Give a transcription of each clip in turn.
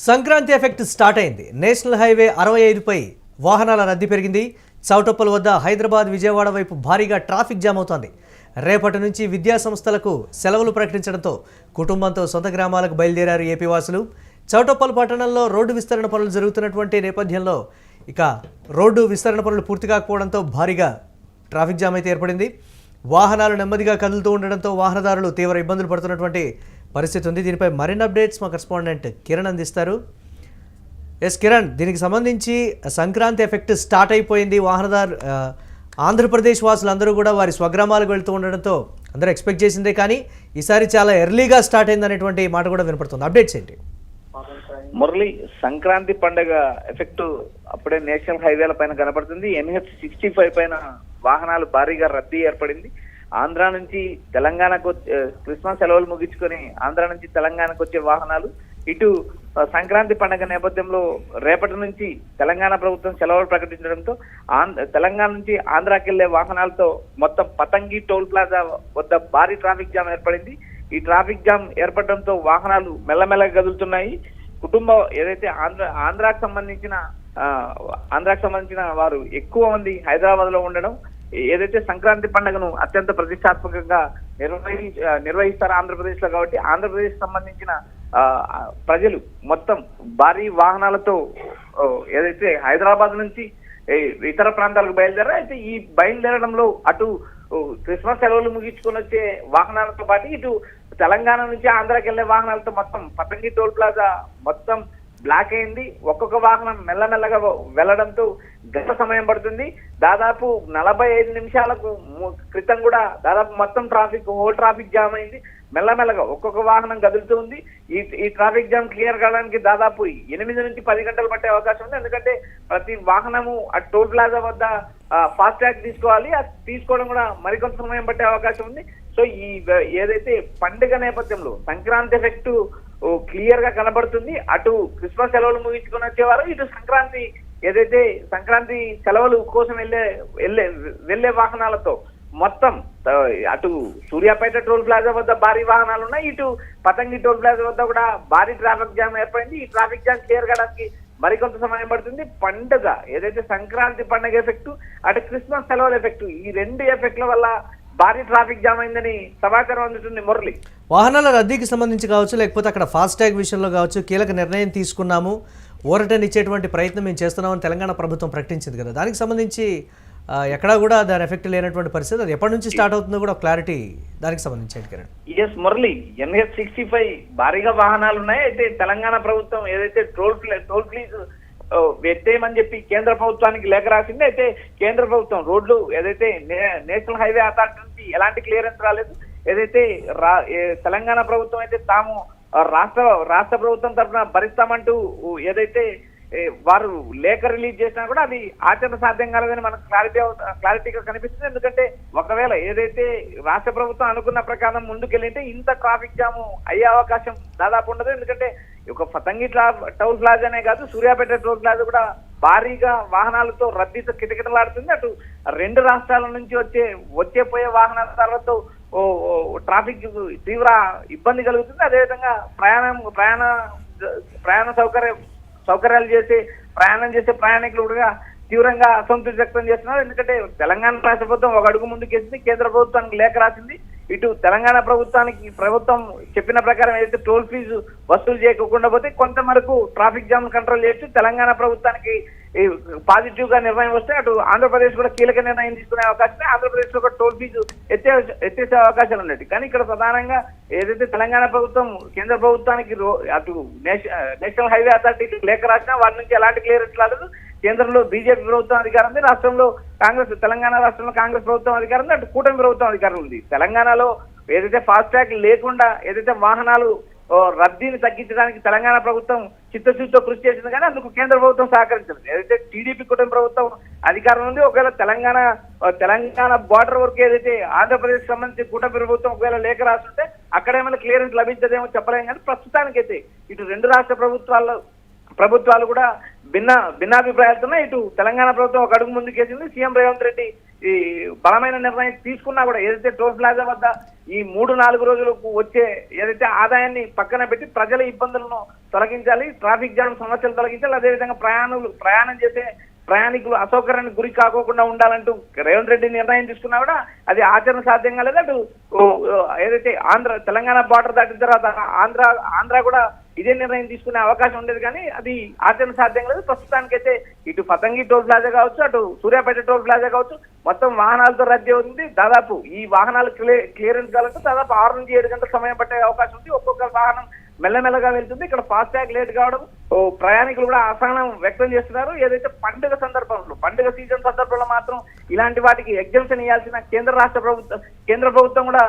Sankranti effect start అయింది. National highway 65పై వాహనాల రద్దీ పెరిగింది. చౌటప్పల్ వద్ద హైదరాబాద్ విజయవాడ వైపు భారీగా ట్రాఫిక్ జామ్ అవుతోంది. రేపటి నుంచి విద్యా సంస్థలకు సెలవులు ప్రకటించడంతో కుటుంబంతో సొంత గ్రామాలకు బయలుదేరారు ఏపీ వాసులు. చౌటప్పల్ పట్టణంలో రోడ్డు విస్తరణ పనులు జరుగుతున్నటువంటి నేపథ్యంలో ఇక రోడ్డు విస్తరణ పనులు పూర్తి కాకపోవడంతో భారీగా ట్రాఫిక్ జామ్ అయితే ఏర్పడింది. వాహనాలు నెమ్మదిగా కదులుతూ ఉండడంతో వాహనదారులు తీవ్ర ఇబ్బందులు పడుతున్నటువంటి పరిస్థితి ఉంది. దీనిపై మరిన్ని అప్డేట్స్ మా కరెస్పాండెంట్ కిరణ్ అందిస్తారు. కిరణ్, దీనికి సంబంధించి సంక్రాంతి ఎఫెక్ట్ స్టార్ట్ అయిపోయింది. ఆంధ్రప్రదేశ్ వాసులందరూ కూడా వారి స్వగ్రామాలకు వెళ్తూ ఉండడంతో అందరూ ఎక్స్పెక్ట్ చేసిందే, కానీ ఈసారి చాలా ఎర్లీగా స్టార్ట్ అయింది అనేటువంటి మాట కూడా వినపడుతుంది. అప్డేట్స్ ఏంటి? మురళి, సంక్రాంతి పండుగ ఎఫెక్ట్ అప్పుడే నేషనల్ హైవేల పైన కనపడుతుంది. NH65 పైన వాహనాలు భారీగా రద్దీ ఏర్పడింది. ఆంధ్ర నుంచి తెలంగాణకు క్రిస్మస్ సెలవులు ముగించుకొని ఆంధ్ర నుంచి తెలంగాణకు వచ్చే వాహనాలు ఇటు సంక్రాంతి పండుగ నేపథ్యంలో రేపటి నుంచి తెలంగాణ ప్రభుత్వం సెలవులు ప్రకటించడంతో తెలంగాణ నుంచి ఆంధ్రాకి వెళ్లే వాహనాలతో మొత్తం పతంగి టోల్ ప్లాజా వద్ద భారీ ట్రాఫిక్ జామ్ ఏర్పడింది. ఈ ట్రాఫిక్ జామ్ ఏర్పడడంతో వాహనాలు మెల్లమెల్లగా కదులుతున్నాయి. కుటుంబం ఏదైతే ఆంధ్రాకు సంబంధించిన వారు ఎక్కువ మంది హైదరాబాద్ లో ఉండడం, ఏదైతే సంక్రాంతి పండుగను అత్యంత ప్రతిష్టాత్మకంగా నిర్వహిస్తారు ఆంధ్రప్రదేశ్ లో, కాబట్టి ఆంధ్రప్రదేశ్ సంబంధించిన ప్రజలు మొత్తం భారీ వాహనాలతో ఏదైతే హైదరాబాద్ నుంచి ఇతర ప్రాంతాలకు బయలుదేరారు. అయితే ఈ బయలుదేరడంలో అటు క్రిస్మస్ సెలవులు ముగించుకొని వచ్చే వాహనాలతో పాటు ఇటు తెలంగాణ నుంచి ఆంధ్రాకి వెళ్లే వాహనాలతో మొత్తం పతంగి టోల్ ప్లాజా మొత్తం బ్లాక్ అయింది. ఒక్కొక్క వాహనం మెల్లమెల్లగా వెళ్లడంతో గంట సమయం పడుతుంది. దాదాపు 45 నిమిషాలకు క్రితం కూడా దాదాపు మొత్తం హోల్ ట్రాఫిక్ జామ్ అయింది. మెల్లమెల్లగా ఒక్కొక్క వాహనం కదులుతూ ఉంది. ఈ ట్రాఫిక్ జామ్ క్లియర్ కావడానికి దాదాపు 8 నుంచి 10 గంటలు పట్టే అవకాశం ఉంది. ఎందుకంటే ప్రతి వాహనము ఆ టోల్ ప్లాజా వద్ద ఫాస్ట్ ట్యాగ్ తీసుకోవాలి. అది తీసుకోవడం కూడా మరికొంత సమయం పట్టే అవకాశం ఉంది. సో ఏదైతే పండుగ నేపథ్యంలో సంక్రాంతి ఎఫెక్ట్ క్లియర్ గా కనబడుతుంది. అటు క్రిస్మస్ సెలవులు ముగించుకొని వచ్చేవారు, ఇటు సంక్రాంతి సెలవులు కోసం వెళ్లే వాహనాలతో మొత్తం అటు సూర్యాపేట టోల్ ప్లాజా వద్ద భారీ వాహనాలు ఉన్నాయి. ఇటు పతంగి టోల్ ప్లాజా వద్ద కూడా భారీ ట్రాఫిక్ జామ్ ఏర్పడింది. ఈ ట్రాఫిక్ జామ్ క్లియర్ కావడానికి మరికొంత సమయం పడుతుంది. పండుగ ఏదైతే సంక్రాంతి పండుగ ఎఫెక్ట్, అటు క్రిస్మస్ సెలవుల ఎఫెక్ట్, ఈ రెండు ఎఫెక్ట్ల వల్ల భారీ ట్రాఫిక్ జామ్ అయిందని సమాచారం అందుతుంది. మురళి, వాహనాల రద్దీకి సంబంధించి కావచ్చు, లేకపోతే అక్కడ ఫాస్ట్ ట్యాగ్ విషయంలో కావచ్చు, కీలక నిర్ణయం తీసుకున్నాము, ఊరటనిచ్చేటువంటి ప్రయత్నం మేము చేస్తున్నామని తెలంగాణ ప్రభుత్వం ప్రకటించింది కదా, దానికి సంబంధించి ఎక్కడా కూడా దాని ఎఫెక్ట్ లేనటువంటి పరిస్థితి. అది ఎప్పటి నుంచి స్టార్ట్ అవుతుందో కూడా క్లారిటీ దానికి సంబంధించి. ఎస్ మురళి, NH65 భారీగా వాహనాలు ఉన్నాయి. అయితే తెలంగాణ ప్రభుత్వం ఏదైతే టోల్ ప్లీజ్ ఎత్తేయమని చెప్పి కేంద్ర ప్రభుత్వానికి లేఖ రాసింది. అయితే కేంద్ర ప్రభుత్వం రోడ్లు ఏదైతే నేషనల్ హైవే అథారిటీ నుంచి ఎలాంటి క్లియరెన్స్ రాలేదు. ఏదైతే తెలంగాణ ప్రభుత్వం అయితే తాము రాష్ట్ర ప్రభుత్వం తరఫున భరిస్తామంటూ ఏదైతే వారు లేఖ రిలీజ్ చేసినా కూడా అది ఆచరణ సాధ్యం కాలేదని మనకు క్లారిటీగా కనిపిస్తుంది. ఎందుకంటే ఒకవేళ ఏదైతే రాష్ట్ర ప్రభుత్వం అనుకున్న ప్రకారం ముందుకెళ్ళింటే ఇంత ట్రాఫిక్ జాము అయ్యే అవకాశం దాదాపు ఉండదు. ఎందుకంటే ఒక పతంగి టోల్ ప్లాజానే కాదు, సూర్యాపేట టోల్ ప్లాజా కూడా భారీగా వాహనాలతో రద్దీతో కిటకిటలాడుతుంది. అటు రెండు రాష్ట్రాల నుంచి వచ్చే వాహనాలతో ట్రాఫిక్ తీవ్ర ఇబ్బంది కలుగుతుంది. అదేవిధంగా ప్రయాణ సౌకర్యాలు ప్రయాణం చేసే ప్రయాణికులు కూడా తీవ్రంగా అసంతృప్తి వ్యక్తం చేస్తున్నారు. ఎందుకంటే తెలంగాణ రాష్ట్ర ప్రభుత్వం ఒక అడుగు ముందుకేసింది, కేంద్ర ప్రభుత్వానికి లేఖ రాసింది. ఇటు తెలంగాణ ప్రభుత్వం చెప్పిన ప్రకారం ఏదైతే టోల్ ఫీజు వసూలు చేయకుండా పోతే కొంతవరకు ట్రాఫిక్ జామ్ కంట్రోల్ చేసి తెలంగాణ ప్రభుత్వానికి పాజిటివ్ గా నిర్ణయం వస్తే అటు ఆంధ్రప్రదేశ్ కూడా కీలక నిర్ణయం తీసుకునే అవకాశం, ఆంధ్రప్రదేశ్ లో కూడా టోల్ ఫీజు ఎత్తేసే అవకాశాలు ఉన్నాయి. కానీ ఇక్కడ ప్రధానంగా ఏదైతే తెలంగాణ ప్రభుత్వం కేంద్ర ప్రభుత్వానికి అటు నేషనల్ హైవే అథారిటీకి లేఖ రాసినా వాటి నుంచి ఎలాంటి క్లియరెన్స్ రాలేదు. కేంద్రంలో బీజేపీ ప్రభుత్వం అధికారం ఉంది, రాష్ట్రంలో తెలంగాణ రాష్ట్రంలో కాంగ్రెస్ ప్రభుత్వం అధికారం ఉంది, అటు కూటమి ప్రభుత్వం అధికారం ఉంది. తెలంగాణలో ఏదైతే ఫాస్ట్ ట్యాగ్ లేకుండా ఏదైతే వాహనాలు రద్దీని తగ్గించడానికి తెలంగాణ ప్రభుత్వం చిత్తశుద్ధితో కృషి చేసింది, కానీ అందుకు కేంద్ర ప్రభుత్వం సహకరించలేదు. ఏదైతే టీడీపీ కూటమి ప్రభుత్వం అధికారం ఉంది, ఒకవేళ తెలంగాణ బార్డర్ వరకు ఏదైతే ఆంధ్రప్రదేశ్ సంబంధించి కూటమి ప్రభుత్వం ఒకవేళ లేఖ రాస్తుంటే అక్కడేమైనా క్లియరెన్స్ లభించదేమో చెప్పలేం. కానీ ప్రస్తుతానికైతే ఇటు రెండు రాష్ట్ర ప్రభుత్వాలు కూడా భిన్నాభిప్రాయాలతో ఇటు తెలంగాణ ప్రభుత్వం ఒక అడుగు ముందుకేసింది. సీఎం రేవంత్ రెడ్డి ఈ బలమైన నిర్ణయం తీసుకున్నా కూడా ఏదైతే టోల్ ప్లాజా వద్ద ఈ 3-4 రోజులకు వచ్చే ఏదైతే ఆదాయాన్ని పక్కన పెట్టి ప్రజల ఇబ్బందులను తొలగించాలి, ట్రాఫిక్ జామ్ సమస్యలు తొలగించాలి, అదేవిధంగా ప్రయాణం చేసే ప్రయాణికులు అసౌకర్యానికి గురి కాకోకుండా ఉండాలంటూ రేవంత్ రెడ్డి నిర్ణయం తీసుకున్నా కూడా అది ఆచరణ సాధ్యంగా లేదు. అటు ఏదైతే తెలంగాణ బార్డర్ దాటిన తర్వాత ఆంధ్ర కూడా ఇదే నిర్ణయం తీసుకునే అవకాశం ఉండేది, కానీ అది ఆచరణ సాధ్యం లేదు. ప్రస్తుతానికైతే ఇటు పతంగి టోల్ ప్లాజా కావచ్చు, అటు సూర్యాపేట టోల్ ప్లాజా కావచ్చు, మొత్తం వాహనాలతో రద్దీ అవుతుంది. దాదాపు ఈ వాహనాలు క్లియరెన్స్ కావాలంటే దాదాపు 6 నుంచి 7 గంటల సమయం పట్టే అవకాశం ఉంది. ఒక్కొక్క వాహనం మెల్లమెల్లగా వెళ్తుంది. ఇక్కడ ఫాస్ట్ ట్యాగ్ లేట్ కావడం ప్రయాణికులు కూడా అసహనం వ్యక్తం చేస్తున్నారు. ఏదైతే పండుగ సీజన్ సందర్భంలో మాత్రం ఇలాంటి వాటికి ఎగ్జంప్షన్ ఇవ్వాల్సిన కేంద్ర ప్రభుత్వం కూడా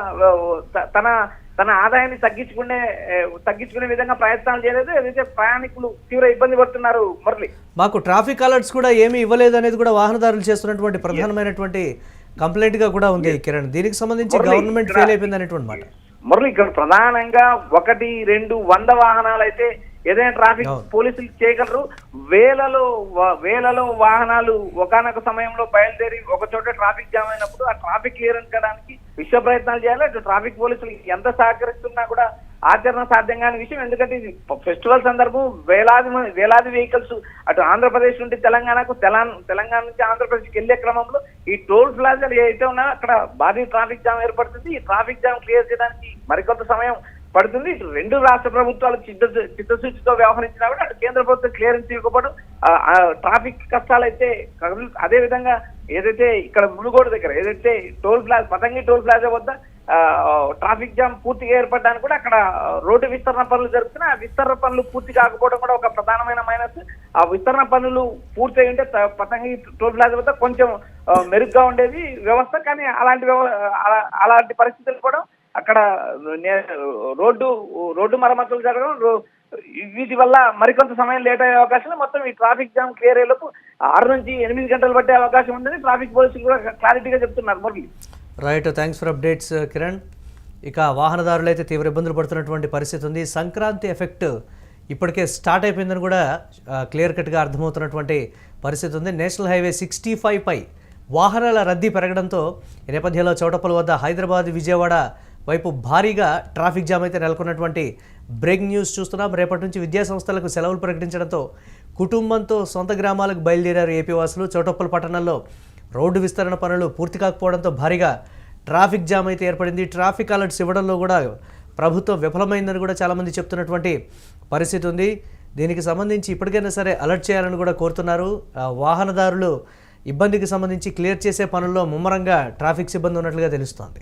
తన ఆదాయాన్ని తగ్గించుకునే విధంగా ప్రయత్నాలు చేయలేదు. ఏదైతే ప్రయాణికులు తీవ్ర ఇబ్బంది పడుతున్నారు. మురళి, మాకు ట్రాఫిక్ అలర్ట్స్ కూడా ఏమీ ఇవ్వలేదు అనేది కూడా వాహనదారులు చేస్తున్నటువంటి ప్రధానమైనటువంటి కంప్లైంట్ గా కూడా ఉంది కిరణ్. దీనికి సంబంధించి గవర్నమెంట్ ఫెయిల్ అయిపోయింది అనేటువంటి మాట. మురళి, ఇక్కడ ప్రధానంగా 1-2 వాహనాలు అయితే ఏదైనా ట్రాఫిక్ పోలీసులు చేయగలరు. వేలలో వాహనాలు ఒకానొక సమయంలో బయలుదేరి ఒక చోట ట్రాఫిక్ జామ్ అయినప్పుడు ఆ ట్రాఫిక్ క్లియరెన్స్ చేయడానికి విశ్వ ప్రయత్నాలు చేయాలి. అటు ట్రాఫిక్ పోలీసులు ఎంత సహకరిస్తున్నా కూడా ఆచరణ సాధ్యం కాని విషయం. ఎందుకంటే ఇది ఫెస్టివల్ సందర్భం, వేలాది వెహికల్స్ అటు ఆంధ్రప్రదేశ్ నుండి తెలంగాణ నుంచి ఆంధ్రప్రదేశ్కి వెళ్లే క్రమంలో ఈ టోల్ ప్లాజాలు ఏదైతే ఉన్నాయో అక్కడ భారీ ట్రాఫిక్ జామ్ ఏర్పడుతుంది. ఈ ట్రాఫిక్ జామ్ క్లియర్ చేయడానికి మరికొంత సమయం పడుతుంది. ఇటు 2 రాష్ట్ర ప్రభుత్వాలు చిత్తశుద్ధితో వ్యవహరించినా కూడా అటు కేంద్ర ప్రభుత్వం క్లియరెన్స్ ఇవ్వకపోవడం ట్రాఫిక్ కష్టాలు అయితే అదే విధంగా ఏదైతే ఇక్కడ మునుగోడు దగ్గర ఏదైతే పతంగి టోల్ ప్లాజా వద్ద ట్రాఫిక్ జామ్ పూర్తిగా ఏర్పడడానికి కూడా అక్కడ రోడ్డు విస్తరణ పనులు జరుగుతున్నాయి. ఆ విస్తరణ పనులు పూర్తి కాకపోవడం కూడా ఒక ప్రధానమైన మైనస్. ఆ విస్తరణ పనులు పూర్తి ఉంటే పతంగి టోల్ ప్లాజా వద్ద కొంచెం మెరుగ్గా ఉండేది వ్యవస్థ, కానీ అలాంటి పరిస్థితులు కూడా అక్కడ రోడ్డు మరమ్మతులు జరగడం, వీటి వల్ల మరికొంత సమయం లేట్ అయ్యే అవకాశం. మొత్తం ఈ ట్రాఫిక్ జామ్ క్లియర్ అయ్యేలోపు 6 నుంచి 8 గంటలు పట్టే అవకాశం ఉందని ట్రాఫిక్ పోలీసులు కూడా క్లారిటీగా చెప్తున్నారు. Murali, right, thanks for updates Kiran. ఇక వాహనదారులు అయితే తీవ్ర ఇబ్బందులు పడుతున్నటువంటి పరిస్థితి ఉంది. సంక్రాంతి ఎఫెక్ట్ ఇప్పటికే స్టార్ట్ అయిపోయిందని కూడా క్లియర్ కట్గా అర్థమవుతున్నటువంటి పరిస్థితి ఉంది. నేషనల్ హైవే 65 పై వాహనాల రద్దీ పెరగడంతో ఈ నేపథ్యంలో చౌటప్పల్ వద్ద హైదరాబాద్ విజయవాడ వైపు భారీగా ట్రాఫిక్ జామ్ అయితే నెలకొన్నటువంటి బ్రేకింగ్ న్యూస్ చూస్తున్నాం. రేపటి నుంచి విద్యాసంస్థలకు సెలవులు ప్రకటించడంతో కుటుంబంతో సొంత గ్రామాలకు బయలుదేరారు ఏపీ వాసులు. చౌటప్పల్ పట్టణంలో రోడ్డు విస్తరణ పనులు పూర్తి కాకపోవడంతో భారీగా ట్రాఫిక్ జామ్ అయితే ఏర్పడింది. ట్రాఫిక్ అలర్ట్స్ ఇవ్వడంలో కూడా ప్రభుత్వం విఫలమైందని కూడా చాలామంది చెప్తున్నటువంటి పరిస్థితి ఉంది. దీనికి సంబంధించి ఇప్పటికైనా సరే అలర్ట్ చేయాలని కూడా కోరుతున్నారు. వాహనదారులు ఇబ్బందికి సంబంధించి క్లియర్ చేసే పనుల్లో ముమ్మరంగా ట్రాఫిక్ సిబ్బంది ఉన్నట్లుగా తెలుస్తోంది.